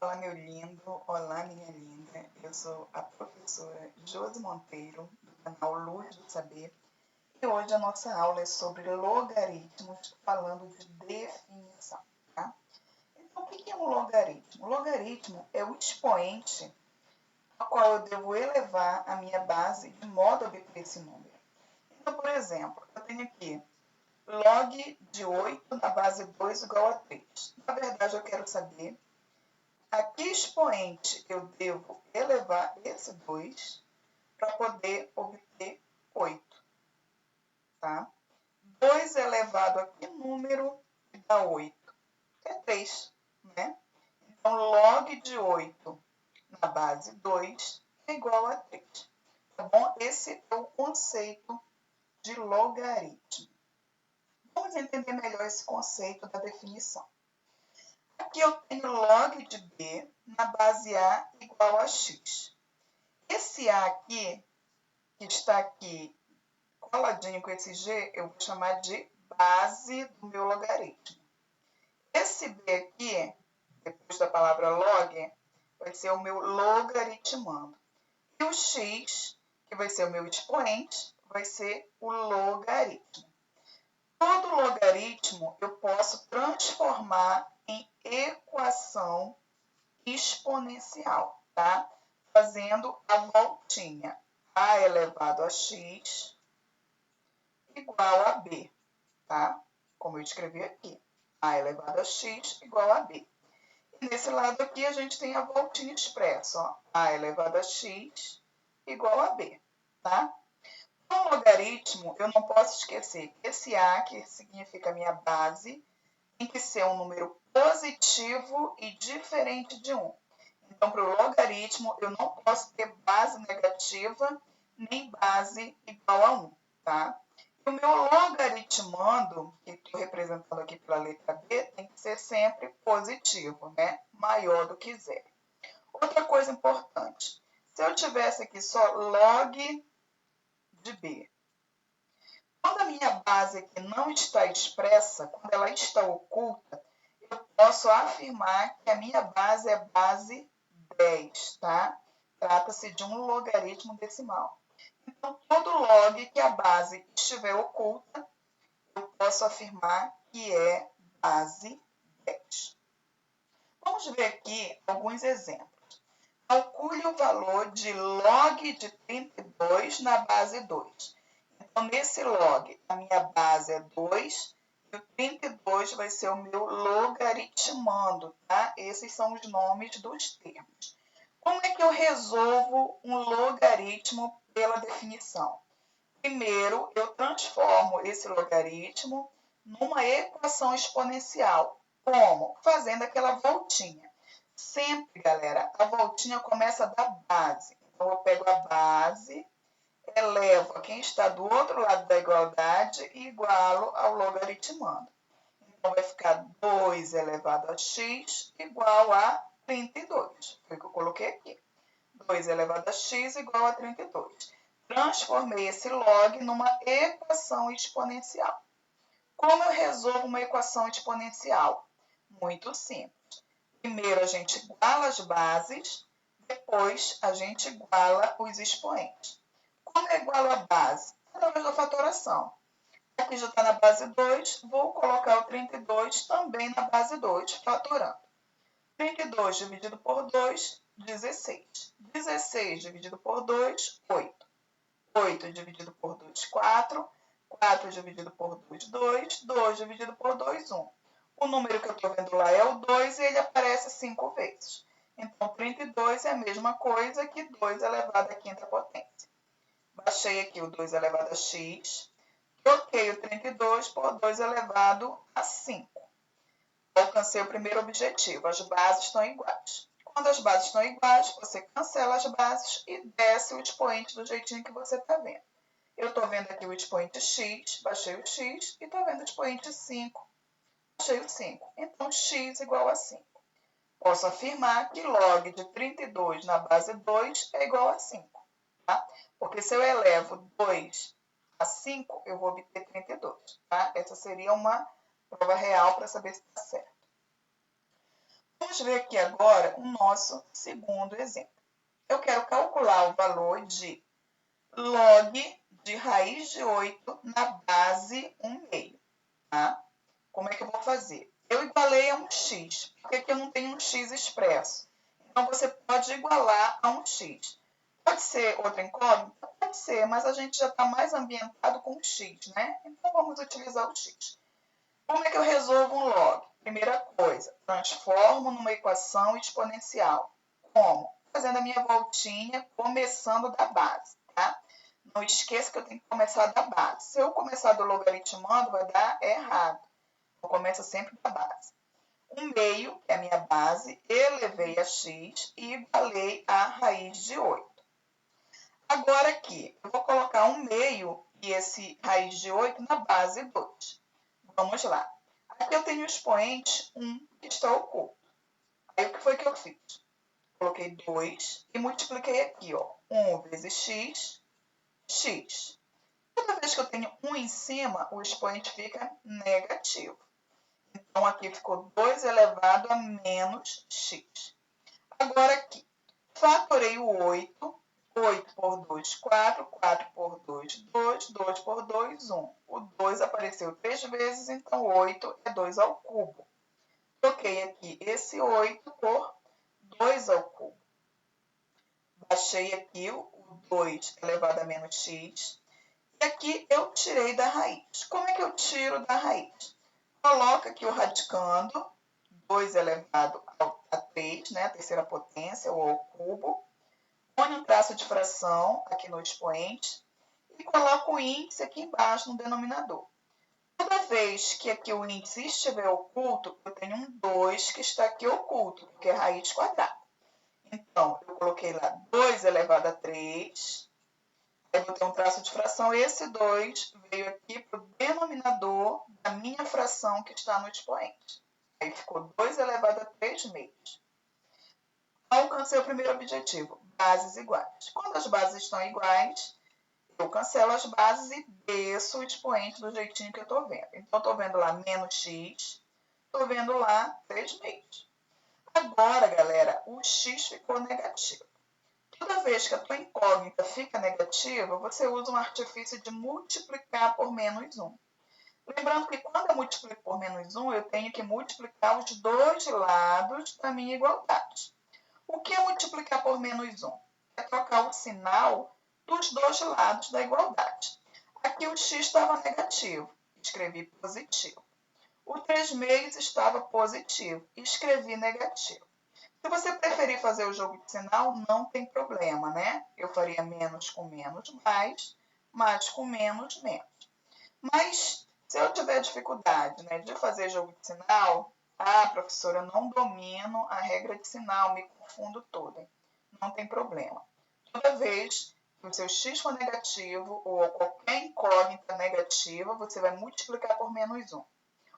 Olá, meu lindo. Olá, minha linda. Eu sou a professora Josi Monteiro, do canal Luz do Saber. E hoje a nossa aula é sobre logaritmos, falando de definição. Tá? Então, o que é um logaritmo? O logaritmo é o expoente ao qual eu devo elevar a minha base de modo a obter esse número. Então, por exemplo, eu tenho aqui log de 8 na base 2 igual a 3. Na verdade, eu quero saber a que expoente eu devo elevar esse 2 para poder obter 8. Tá? 2 elevado a que número dá 8? É 3. Né? Então, log de 8 na base 2 é igual a 3. Tá bom? Esse é o conceito de logaritmo. Vamos entender melhor esse conceito da definição. Aqui eu tenho log de b na base a igual a x. Esse a aqui, que está aqui coladinho com esse g, eu vou chamar de base do meu logaritmo. Esse b aqui, depois da palavra log, vai ser o meu logaritmando. E o x, que vai ser o meu expoente, vai ser o logaritmo. Todo logaritmo eu posso transformar em equação exponencial, tá? Fazendo a voltinha. A elevado a x igual a b, tá? Como eu escrevi aqui. A elevado a x igual a b. E nesse lado aqui a gente tem a voltinha expressa, ó. A elevado a x igual a b, tá? No logaritmo, eu não posso esquecer que esse a, que significa minha base, tem que ser um número positivo e diferente de 1. Então, para o logaritmo, eu não posso ter base negativa nem base igual a 1. Tá? E o meu logaritmando, que estou representando aqui pela letra B, tem que ser sempre positivo, né? Maior do que zero. Outra coisa importante, se eu tivesse aqui só log de B, quando a minha base aqui não está expressa, quando ela está oculta, eu posso afirmar que a minha base é base 10, tá? Trata-se de um logaritmo decimal. Então, todo log que a base estiver oculta, eu posso afirmar que é base 10. Vamos ver aqui alguns exemplos. Calcule o valor de log de 32 na base 2. Então, nesse log, a minha base é 2 e o 32 vai ser o meu logaritmando, tá? Esses são os nomes dos termos. Como é que eu resolvo um logaritmo pela definição? Primeiro, eu transformo esse logaritmo numa equação exponencial. Como? Fazendo aquela voltinha. Sempre, galera, a voltinha começa da base. Então, eu pego a base, elevo a quem está do outro lado da igualdade e igualo ao logaritmando. Então, vai ficar 2 elevado a x igual a 32. Foi o que eu coloquei aqui. 2 elevado a x igual a 32. Transformei esse log numa equação exponencial. Como eu resolvo uma equação exponencial? Muito simples. Primeiro a gente iguala as bases, depois a gente iguala os expoentes. Como eu igualo a base? Através da fatoração. Aqui já está na base 2, vou colocar o 32 também na base 2, fatorando. 32 dividido por 2, 16. 16 dividido por 2, 8. 8 dividido por 2, 4. 4 dividido por 2, 2. 2 dividido por 2, 1. O número que eu estou vendo lá é o 2 e ele aparece 5 vezes. Então, 32 é a mesma coisa que 2 elevado à quinta potência. Baixei aqui o 2 elevado a x. Troquei o 32 por 2 elevado a 5. Alcancei o primeiro objetivo. As bases estão iguais. Quando as bases estão iguais, você cancela as bases e desce o expoente do jeitinho que você está vendo. Eu estou vendo aqui o expoente x, baixei o x, e estou vendo o expoente 5, baixei o 5. Então, x igual a 5. Posso afirmar que log de 32 na base 2 é igual a 5. Tá? Porque se eu elevo 2 a 5, eu vou obter 32. Tá? Essa seria uma prova real para saber se está certo. Vamos ver aqui agora o nosso segundo exemplo. Eu quero calcular o valor de log de raiz de 8 na base 1/2. Tá? Como é que eu vou fazer? Eu igualei a um x, porque aqui eu não tenho um x expresso. Então, você pode igualar a um x. Pode ser outra incógnita? Pode ser, mas a gente já está mais ambientado com o x, né? Então, vamos utilizar o x. Como é que eu resolvo um log? Primeira coisa, transformo numa equação exponencial. Como? Fazendo a minha voltinha, começando da base, tá? Não esqueça que eu tenho que começar da base. Se eu começar do logaritmando, vai dar errado. Eu começo sempre da base. 1/2, que é a minha base, elevei a x e igualei a raiz de 8. Agora aqui, eu vou colocar 1/2 e esse raiz de 8 na base 2. Vamos lá. Aqui eu tenho o expoente 1 que está oculto. Aí o que foi que eu fiz? Coloquei 2 e multipliquei aqui, ó. 1 vezes x, x. Toda vez que eu tenho 1 em cima, o expoente fica negativo. Então, aqui ficou 2 elevado a menos x. Agora aqui, fatorei o 8. 8 por 2, 4. 4 por 2, 2. 2 por 2, 1. O 2 apareceu 3 vezes, então 8 é 2 ao cubo. Troquei aqui esse 8 por 2 ao cubo. Baixei aqui o 2 elevado a menos x. E aqui eu tirei da raiz. Como é que eu tiro da raiz? Coloca aqui o radicando, 2 elevado a 3, né, a terceira potência, ou ao cubo. Põe um traço de fração aqui no expoente e coloca o índice aqui embaixo no denominador. Toda vez que aqui o índice estiver oculto, eu tenho um 2 que está aqui oculto, porque é raiz quadrada. Então, eu coloquei lá 2 elevado a 3. Aí vou ter um traço de fração. Esse 2 veio aqui para o denominador da minha fração que está no expoente. Aí ficou 2 elevado a 3 meios. Alcancei o primeiro objetivo, bases iguais. Quando as bases estão iguais, eu cancelo as bases e desço o expoente do jeitinho que eu estou vendo. Então, estou vendo lá menos x, estou vendo lá 3 meios. Agora, galera, o x ficou negativo. Toda vez que a tua incógnita fica negativa, você usa um artifício de multiplicar por menos 1. Lembrando que quando eu multiplico por menos 1, eu tenho que multiplicar os dois lados da minha igualdade. O que é multiplicar por menos 1? É trocar o sinal dos dois lados da igualdade. Aqui o x estava negativo, escrevi positivo. O 3 meios estava positivo, escrevi negativo. Se você preferir fazer o jogo de sinal, não tem problema, né? Eu faria menos com menos, mais com menos, menos. Mas se eu tiver dificuldade, né, de fazer jogo de sinal, professora, eu não domino a regra de sinal, me confundo toda. Não tem problema. Toda vez que o seu x for negativo ou qualquer incógnita negativa, você vai multiplicar por menos 1.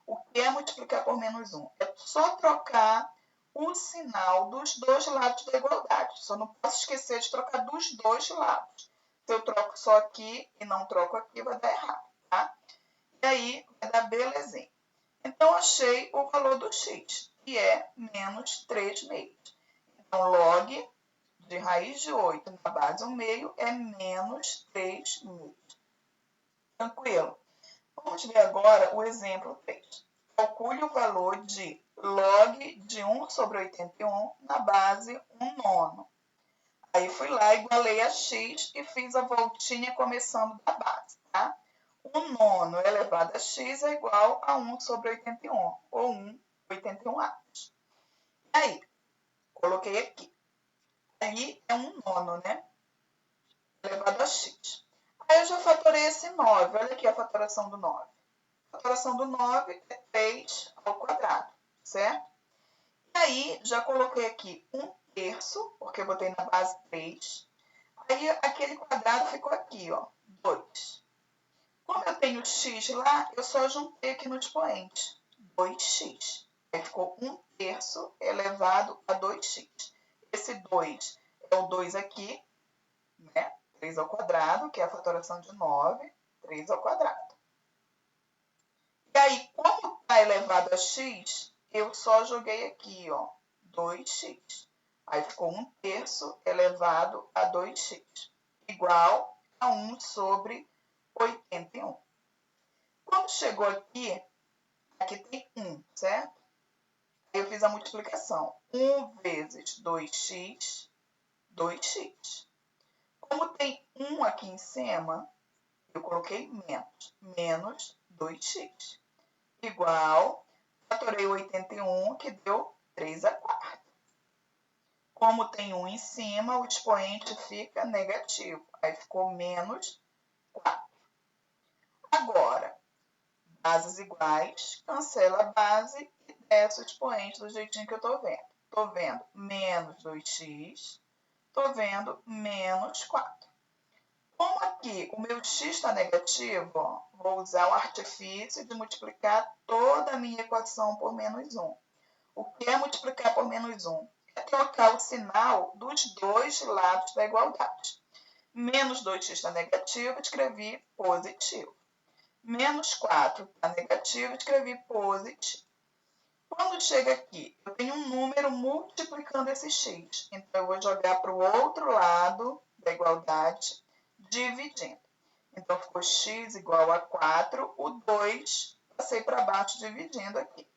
O que é multiplicar por menos 1? É só trocar o sinal dos dois lados da igualdade. Só não posso esquecer de trocar dos dois lados. Se eu troco só aqui e não troco aqui, vai dar errado, tá? E aí, vai dar belezinha. Então, achei o valor do x, que é menos 3 meios. Então, log de raiz de 8 na base 1 meio é menos 3 meios. Tranquilo? Vamos ver agora o exemplo 3. Calcule o valor de log de 1 sobre 81 na base 1 nono. Aí fui lá, igualei a x e fiz a voltinha começando da base, tá? 1 nono elevado a x é igual a 1 sobre 81, ou 1/81. E aí, coloquei aqui. Aí é 1 nono, né? Elevado a x. Aí eu já fatorei esse 9. Olha aqui a fatoração do 9. A fatoração do 9 é 3 ao quadrado, certo? E aí, já coloquei aqui 1/3, porque eu botei na base 3. Aí, aquele quadrado ficou aqui, ó, 2. Como eu tenho x lá, eu só juntei aqui no expoente, 2x. Aí ficou 1/3 elevado a 2x. Esse 2 é o 2 aqui, né? 3 ao quadrado, que é a fatoração de 9, 3 ao quadrado. E aí, como está elevado a x, eu só joguei aqui, ó, 2x. Aí ficou 1/3 elevado a 2x, igual a 1 sobre 81. Quando chegou aqui, aqui tem 1, certo? Eu fiz a multiplicação. 1 vezes 2x, 2x. Como tem 1 aqui em cima, eu coloquei menos 2x. Igual, fatorei 81, que deu 3/4. Como tem 1 em cima, o expoente fica negativo. Aí ficou menos 4. Agora, bases iguais, cancela a base e desce o expoente do jeitinho que eu estou vendo. Estou vendo menos 2x, estou vendo menos 4. Como aqui o meu x está negativo, ó, vou usar o artifício de multiplicar toda a minha equação por menos 1. O que é multiplicar por menos 1? É trocar o sinal dos dois lados da igualdade. Menos 2x está negativo, escrevi positivo. Menos 4 está negativo, escrevi positivo. Quando chega aqui, eu tenho um número multiplicando esse x. Então, eu vou jogar para o outro lado da igualdade, dividindo. Então, ficou x igual a 4. O 2, passei para baixo dividindo aqui.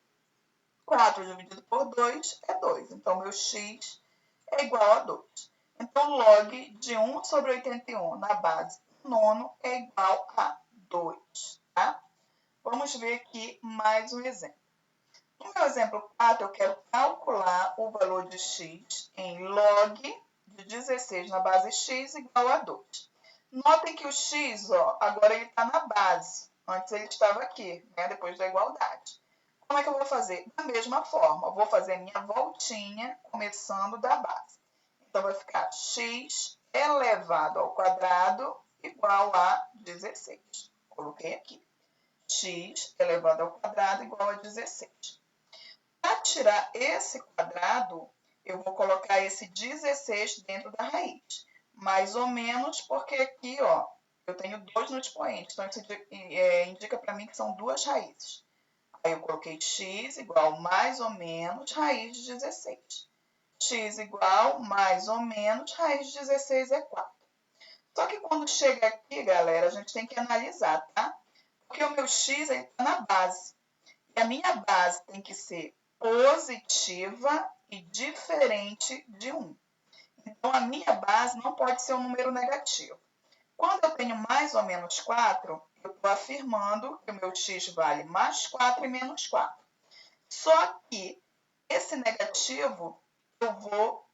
4 dividido por 2 é 2. Então, meu x é igual a 2. Então, log de 1 sobre 81 na base nono é igual a 2. Tá? Vamos ver aqui mais um exemplo. No meu exemplo 4, eu quero calcular o valor de x em log de 16 na base x igual a 2. Notem que o x, ó, agora ele está na base. Antes ele estava aqui, né, depois da igualdade. Como é que eu vou fazer? Da mesma forma, eu vou fazer minha voltinha começando da base. Então, vai ficar x elevado ao quadrado igual a 16. Coloquei aqui. X elevado ao quadrado igual a 16. Para tirar esse quadrado, eu vou colocar esse 16 dentro da raiz. Mais ou menos porque aqui, ó, eu tenho 2 no expoente. Então, isso indica para mim que são 2 raízes. Aí eu coloquei x igual mais ou menos raiz de 16. X igual mais ou menos raiz de 16 é 4. Só que quando chega aqui, galera, a gente tem que analisar, tá? Porque o meu x está na base. E a minha base tem que ser positiva e diferente de 1. Então, a minha base não pode ser um número negativo. Quando eu tenho mais ou menos 4, eu estou afirmando que o meu x vale mais 4 e menos 4. Só que esse negativo eu vou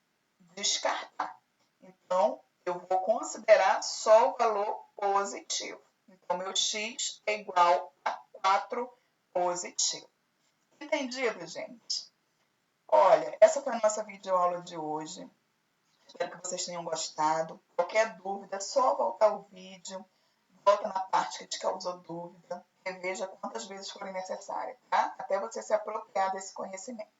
descartar. Então, eu vou considerar só o valor positivo. Então, meu x é igual a 4 positivo. Entendido, gente? Olha, essa foi a nossa videoaula de hoje. Espero que vocês tenham gostado. Qualquer dúvida, é só voltar o vídeo. Volta na parte que te causou dúvida. Reveja quantas vezes forem necessárias, tá? Até você se apropriar desse conhecimento.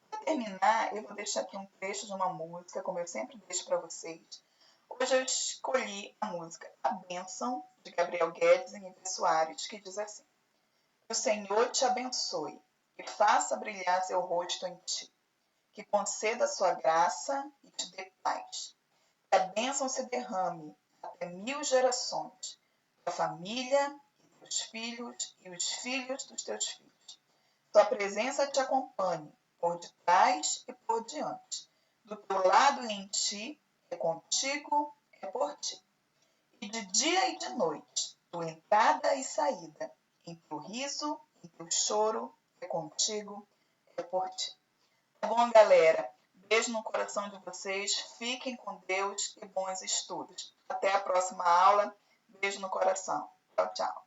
Para terminar, eu vou deixar aqui um trecho de uma música, como eu sempre deixo para vocês. Hoje eu escolhi a música A Bênção, de Gabriel Guedes e Nívia Soares, que diz assim: que o Senhor te abençoe e faça brilhar seu rosto em ti, que conceda sua graça e te dê paz. Que a bênção se derrame até 1000 gerações, tua família e teus filhos e os filhos dos teus filhos. Tua presença te acompanhe por detrás e por diante. Do teu lado e em ti, é contigo, é por ti. E de dia e de noite, tua entrada e saída, em teu riso, em teu choro, é contigo, é por ti. Tá bom, galera? Beijo no coração de vocês, fiquem com Deus e bons estudos. Até a próxima aula. Beijo no coração. Tchau, tchau.